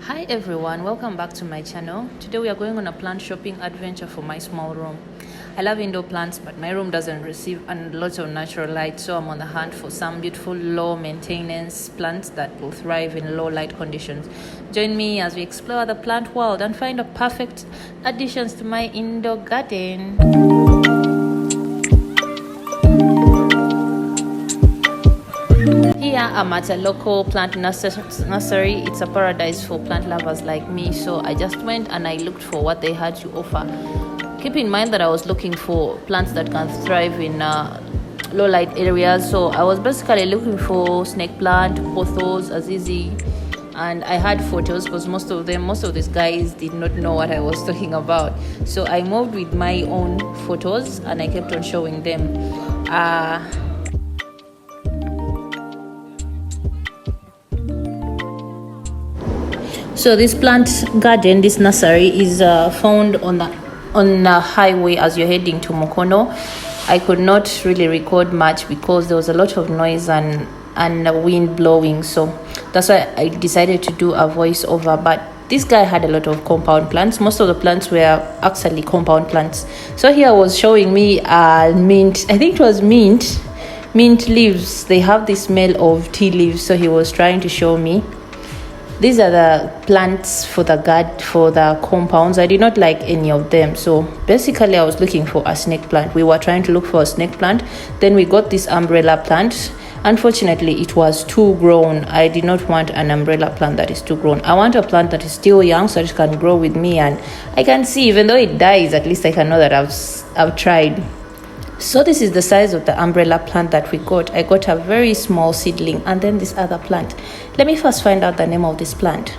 Hi everyone, welcome back to my channel. Today we are going on a plant shopping adventure for my small room. I love indoor plants, but my room doesn't receive a lot of natural light, so I'm on the hunt for some beautiful low maintenance plants that will thrive in low light conditions. Join me as we explore the plant world and find the perfect additions to my indoor garden. Here I'm at a local plant nursery. It's a paradise for plant lovers like me, so I just went and I looked for what they had to offer. Keep in mind that I was looking for plants that can thrive in low light areas, so I was basically looking for snake plant, pothos, azizi, and I had photos because most of these guys did not know what I was talking about. So I moved with my own photos and I kept on showing them. So this plant garden, this nursery, is found on the highway as you're heading to Mukono. I could not really record much because there was a lot of noise and wind blowing, so that's why I decided to do a voiceover. But this guy had a lot of compound plants. Most of the plants were actually compound plants. So here was showing me mint. I think it was mint leaves. They have the smell of tea leaves, so he was trying to show me. These are the plants for the compounds. I did not like any of them. So basically I was looking for a snake plant. We were trying to look for a snake plant. Then we got this umbrella plant. Unfortunately, it was too grown. I did not want an umbrella plant that is too grown. I want a plant that is still young so it can grow with me and I can see, even though it dies, at least I can know that I've tried. So this is the size of the umbrella plant that we got. I got a very small seedling and then this other plant. Let me first find out the name of this plant.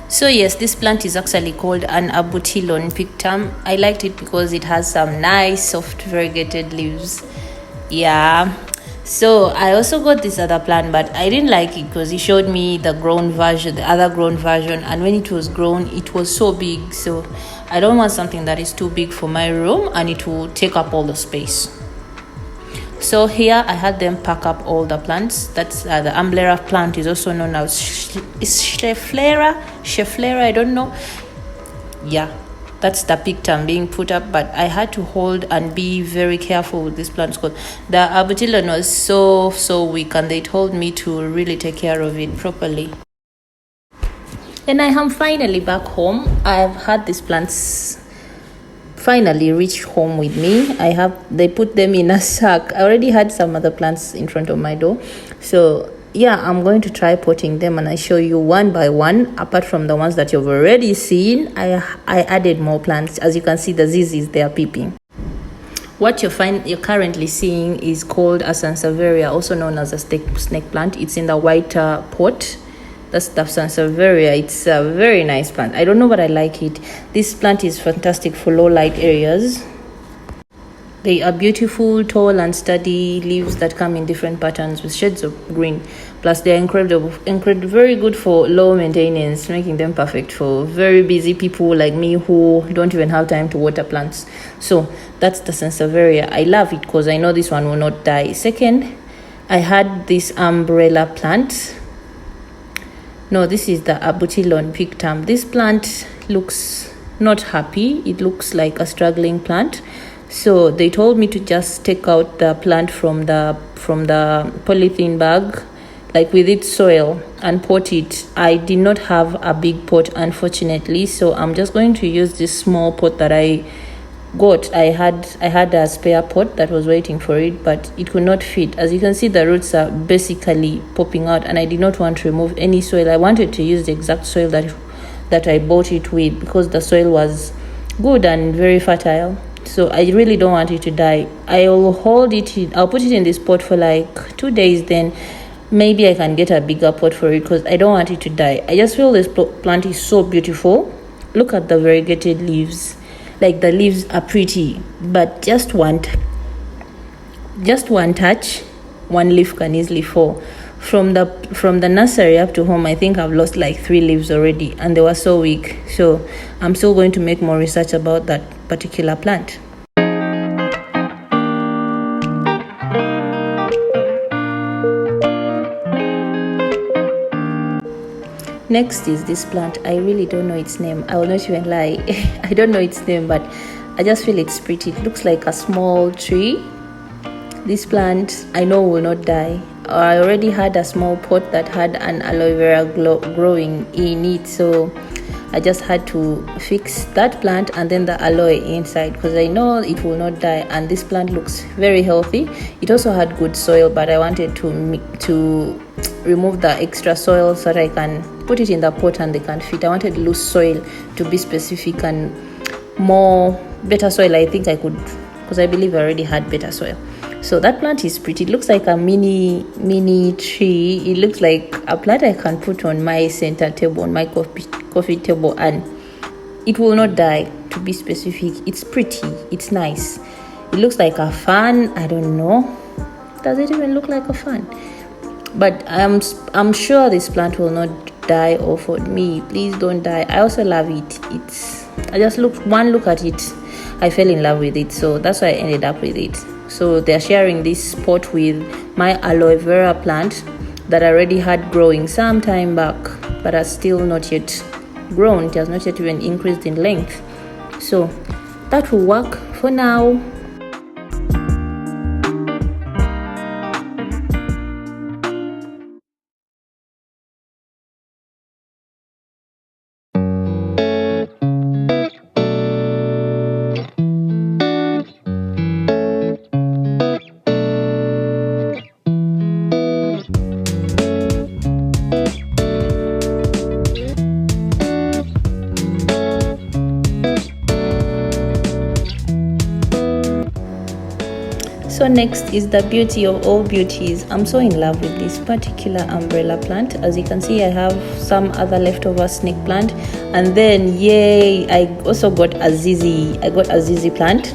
So yes, this plant is actually called an abutilon pictum. I liked it because it has some nice soft variegated leaves. Yeah. So I also got this other plant, but I didn't like it because he showed me the other grown version, and when it was grown, it was so big. So I don't want something that is too big for my room and it will take up all the space. So here I had them pack up all the plants. That's the umbrella plant is also known as Schefflera, I don't know. Yeah, that's the pictum being put up, but I had to hold and be very careful with this plant because the abutilon was so weak, and they told me to really take care of it properly. Then I am finally back home. I've had these plants finally reach home with me. They put them in a sack. I already had some other plants in front of my door, so yeah, I'm going to try potting them and I show you one by one. Apart from the ones that you've already seen, I added more plants. As you can see, the zizis, they are peeping. What you're currently seeing is called a sansevieria, also known as a snake plant. It's in the white pot. That's the sansevieria. It's a very nice plant. I don't know, but I like it. This plant is fantastic for low light areas. They are beautiful, tall and sturdy leaves that come in different patterns with shades of green. Plus, they are very good for low maintenance, making them perfect for very busy people like me who don't even have time to water plants. So that's the sansevieria. I love it because I know this one will not die. Second, I had this umbrella plant. No, this is the abutilon pictum. This plant looks not happy. It looks like a struggling plant. So they told me to just take out the plant from the polythene bag, like with its soil, and pot it. I did not have a big pot, unfortunately, so I'm just going to use this small pot that I got. I had a spare pot that was waiting for it, but it could not fit. As you can see, the roots are basically popping out, and I did not want to remove any soil. I wanted to use the exact soil that I bought it with because the soil was good and very fertile. So I really don't want it to die. I'll put it in this pot for like 2 days, then maybe I can get a bigger pot for it because I don't want it to die. I just feel this plant is so beautiful. Look at the variegated leaves. Like, the leaves are pretty, but just one touch, one leaf can easily fall. From the nursery up to home, I think I've lost like 3 leaves already, and they were so weak. So I'm still going to make more research about that particular plant. Next is this plant. I really don't know its name. I will not even lie. I don't know its name, but I just feel it's pretty. It looks like a small tree. This plant I know will not die. I already had a small pot that had an aloe vera growing in it, so I just had to fix that plant and then the aloe inside, because I know it will not die. And this plant looks very healthy. It also had good soil, but I wanted to remove the extra soil so that I can put it in the pot and they can fit. I wanted loose soil, to be specific, and better soil. I think I could, because I believe I already had better soil. So that plant is pretty. It looks like a mini tree. It looks like a plant I can put on my center table, on my coffee table, and it will not die, to be specific. It's pretty. It's nice. It looks like a fan. I don't know. Does it even look like a fan? But I'm sure this plant will not die off on me. Please don't die. I also love it. I just look at it, I fell in love with it. So that's why I ended up with it. So they're sharing this pot with my aloe vera plant that I already had growing some time back, but has still not yet grown. It has not yet even increased in length. So that will work for now. So next is the beauty of all beauties. I'm so in love with this particular umbrella plant. As you can see, I have some other leftover snake plant, and then yay, I also got a zizi plant.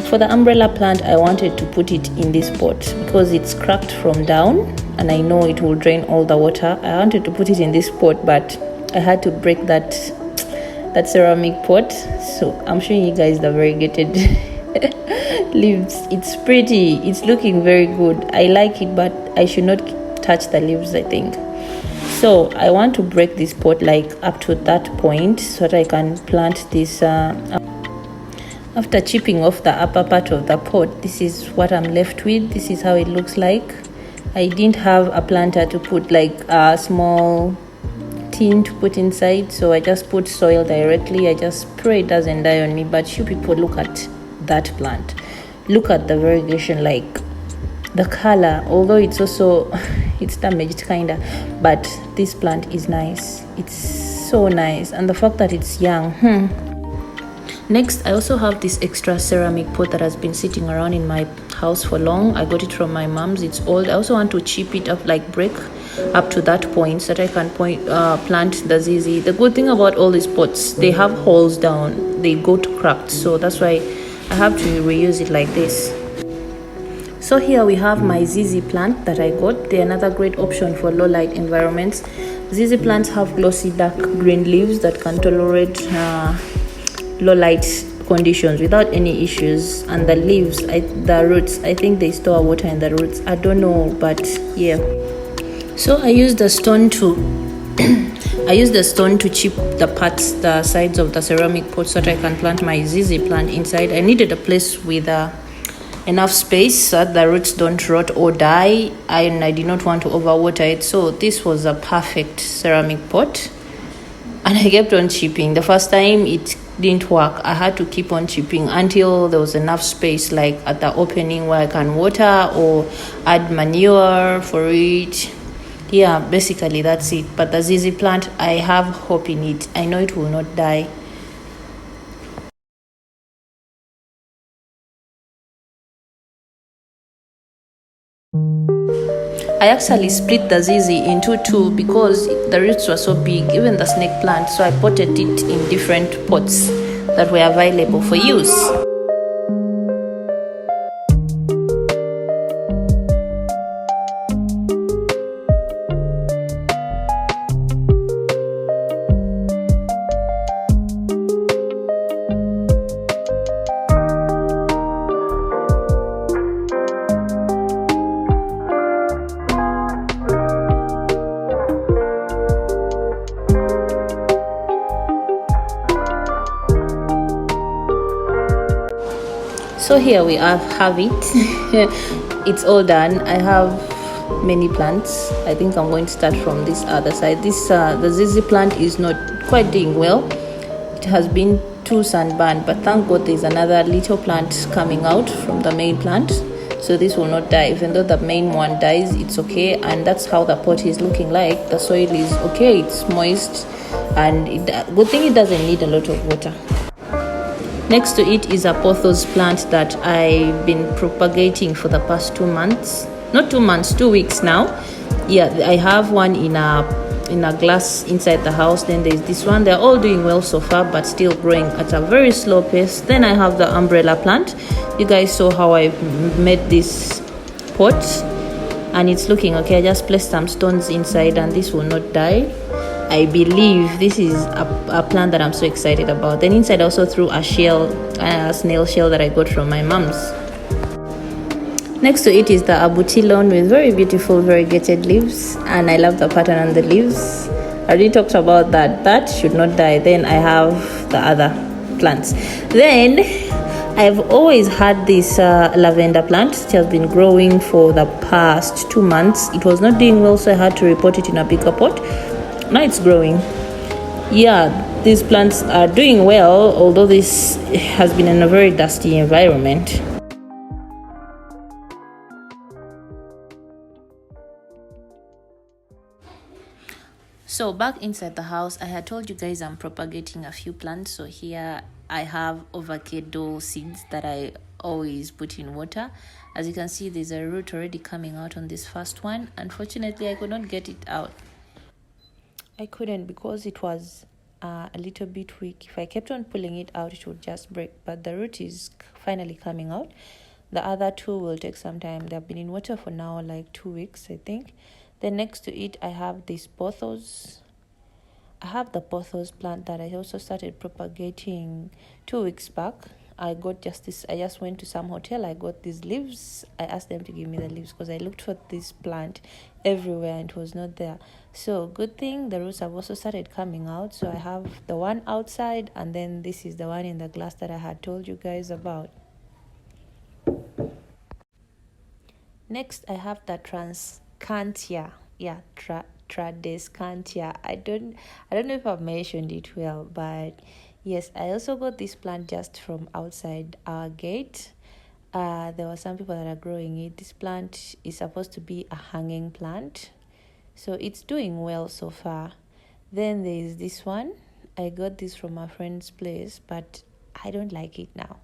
For the umbrella plant, I wanted to put it in this pot because it's cracked from down and I know it will drain all the water. I wanted to put it in this pot, but I had to break that ceramic pot. So I'm showing you guys the variegated leaves. It's pretty. It's looking very good. I like it, but I should not touch the leaves, I think. So I want to break this pot like up to that point so that I can plant this. After chipping off the upper part of the pot, this is what I'm left with. This is how it looks like. I didn't have a planter to put like a small tin to put inside, so I just put soil directly. I just pray it doesn't die on me. But you people, look at that plant. Look at the variegation, like the color, although it's also it's damaged kinda, but this plant is nice. It's so nice, and the fact that it's young. Next, I also have this extra ceramic pot that has been sitting around in my house for long. I got it from my mom's. It's old. I also want to chip it up, like break up to that point so that I can plant the zizi. The good thing about all these pots, they have holes down. They go to cracked, so that's why I have to reuse it like this. So here we have my zizi plant that I got. They're another great option for low light environments. Zizi plants have glossy dark green leaves that can tolerate low light conditions without any issues. And the leaves, the roots, I think they store water in the roots. I don't know, but yeah. So I used the stone to chip the sides of the ceramic pot so that I can plant my zizi plant inside. I needed a place with enough space so that the roots don't rot or die, and I did not want to overwater it. So this was a perfect ceramic pot, and I kept on chipping. The first time it didn't work. I had to keep on chipping until there was enough space, like at the opening where I can water or add manure for it. Yeah, basically that's it. But the zizi plant, I have hope in it. I know it will not die. I actually split the zizi into two because the roots were so big, even the snake plant, so I potted it in different pots that were available for use. So here we have it. It's all done. I have many plants. I think I'm going to start from this other side. This the ZZ plant is not quite doing well. It has been too sunburned, but thank God there's another little plant coming out from the main plant, so this will not die. Even though the main one dies, it's okay. And that's how the pot is looking like. The soil is okay, it's moist, and good thing it doesn't need a lot of water. Next to it is a Pothos plant that I've been propagating for the past 2 months. Not 2 months, 2 weeks now. Yeah, I have one in a glass inside the house. Then there's this one. They're all doing well so far, but still growing at a very slow pace. Then I have the umbrella plant. You guys saw how I made this pot, and it's looking okay. I just placed some stones inside, and this will not die. I believe this is a plant that I'm so excited about. Then inside I also threw a snail shell that I got from my mom's. Next to it is the abutilon with very beautiful variegated leaves, and I love the pattern on the leaves. I already talked about that. That should not die. Then I have the other plants. Then I've always had this lavender plant. It has been growing for the past 2 months. It was not doing well, so I had to repot it in a bigger pot. Now it's growing. Yeah, these plants are doing well, although this has been in a very dusty environment. So back inside the house, I had told you guys I'm propagating a few plants. So here I have avocado seeds that I always put in water. As you can see, there's a root already coming out on this first one. Unfortunately, I could not get it out. I couldn't because it was a little bit weak. If I kept on pulling it out, it would just break. But the root is finally coming out. The other two will take some time. They've been in water for now like 2 weeks, I think. Then next to it, I have this Pothos. I have the Pothos plant that I also started propagating 2 weeks back. I just went to some hotel. I got these leaves. I asked them to give me the leaves because I looked for this plant everywhere and it was not there. So good thing the roots have also started coming out. So I have the one outside, and then this is the one in the glass that I had told you guys about. Next, I have the Transcantia. Yeah, Tradescantia. I don't know if I've mentioned it well, but yes, I also got this plant just from outside our gate. There were some people that are growing it. This plant is supposed to be a hanging plant, so it's doing well so far. Then there is this one. I got this from a friend's place, but I don't like it now.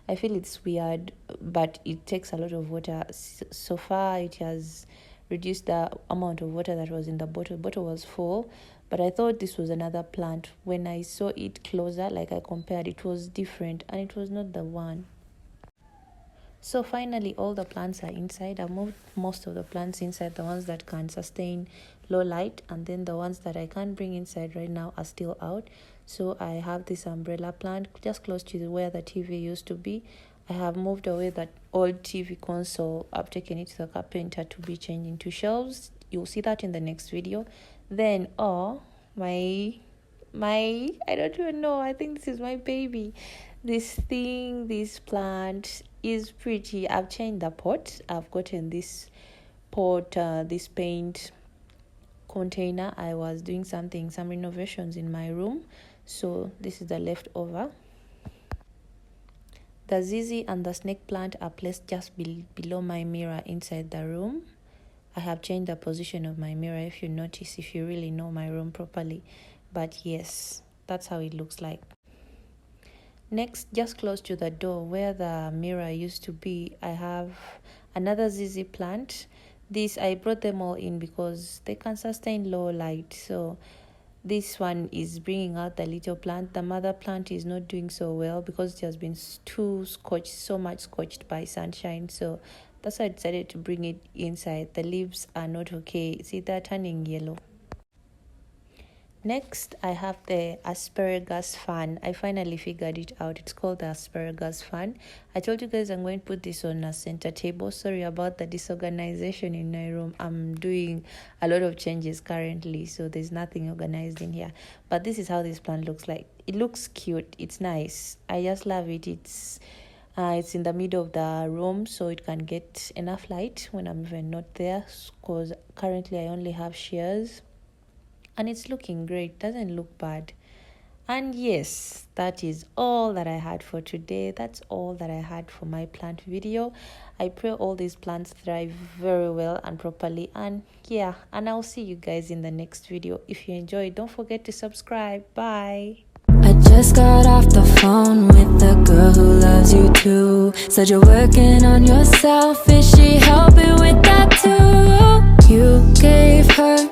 I feel it's weird, but it takes a lot of water. So far, it has reduced the amount of water that was in the bottle. The bottle was full, but I thought this was another plant. When I saw it closer, like I compared, it was different, and it was not the one. So finally, all the plants are inside. I moved most of the plants inside, the ones that can sustain low light, and then the ones that I can't bring inside right now are still out. So I have this umbrella plant just close to where the TV used to be. I have moved away that old TV console. I've taken it to the carpenter to be changed into shelves. You'll see that in the next video. Then, my I don't even know. I think this is my baby. This plant is pretty. I've changed the pot. I've gotten this pot, this paint container. I was doing some renovations in my room. So this is the leftover. The ZZ and the snake plant are placed just below my mirror inside the room. I have changed the position of my mirror, if you notice, if you really know my room properly. But yes, that's how it looks like. Next, just close to the door where the mirror used to be, I have another ZZ plant. I brought them all in because they can sustain low light. So this one is bringing out the little plant. The mother plant is not doing so well because it has been so much scorched by sunshine. So that's why I decided to bring it inside. The leaves are not okay. See, they're turning yellow. Next, I have the asparagus fan. I finally figured it out. It's called the asparagus fan. I told you guys I'm going to put this on a center table. Sorry about the disorganization in my room. I'm doing a lot of changes currently, so there's nothing organized in here. But this is how this plant looks like. It looks cute. It's nice. I just love it. It's in the middle of the room, so it can get enough light when I'm even not there, because currently I only have shears, and it's looking great. Doesn't look bad. And yes, that is all that I had for today. That's all that I had for my plant video. I pray all these plants thrive very well and properly. And yeah, and I'll see you guys in the next video. If you enjoyed, don't forget to subscribe. Bye. I just got off the phone with the girl who loves you too. Said you're working on yourself. Is she helping with that too? You gave her